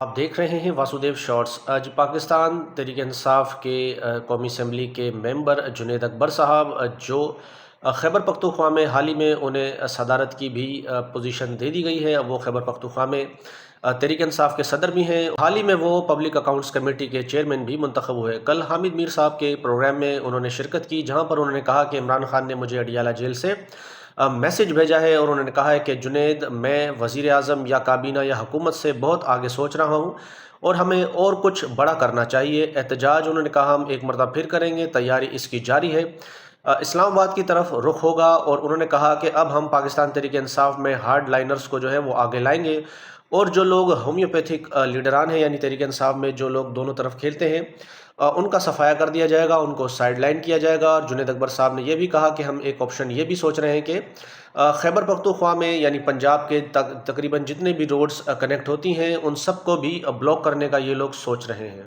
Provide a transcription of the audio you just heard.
آپ دیکھ رہے ہیں واسودیو شارٹس۔ آج پاکستان تحریک انصاف کے قومی اسمبلی کے ممبر جنید اکبر صاحب جو خیبر پختونخوا میں حال ہی میں انہیں صدارت کی بھی پوزیشن دے دی گئی ہے، وہ خیبر پختونخوا میں تحریک انصاف کے صدر بھی ہیں۔ حال ہی میں وہ پبلک اکاؤنٹس کمیٹی کے چیئرمین بھی منتخب ہوئے۔ کل حامد میر صاحب کے پروگرام میں انہوں نے شرکت کی، جہاں پر انہوں نے کہا کہ عمران خان نے مجھے اڈیالہ جیل سے میسج بھیجا ہے، اور انہوں نے کہا ہے کہ جنید، میں وزیر اعظم یا کابینہ یا حکومت سے بہت آگے سوچ رہا ہوں اور ہمیں اور کچھ بڑا کرنا چاہیے۔ احتجاج انہوں نے کہا ہم ایک مرتبہ پھر کریں گے، تیاری اس کی جاری ہے۔ اسلام آباد کی طرف رخ ہوگا، اور انہوں نے کہا کہ اب ہم پاکستان تحریک انصاف میں ہارڈ لائنرز کو جو ہے وہ آگے لائیں گے، اور جو لوگ ہومیوپیتھک لیڈران ہیں یعنی تحریک انصاف میں جو لوگ دونوں طرف کھیلتے ہیں، ان کا صفایا کر دیا جائے گا، ان کو سائیڈ لائن کیا جائے گا۔ اور جنید اکبر صاحب نے یہ بھی کہا کہ ہم ایک آپشن یہ بھی سوچ رہے ہیں کہ خیبر پختونخوا میں یعنی پنجاب کے تقریباً جتنے بھی روڈز کنیکٹ ہوتی ہیں ان سب کو بھی بلاک کرنے کا یہ لوگ سوچ رہے ہیں۔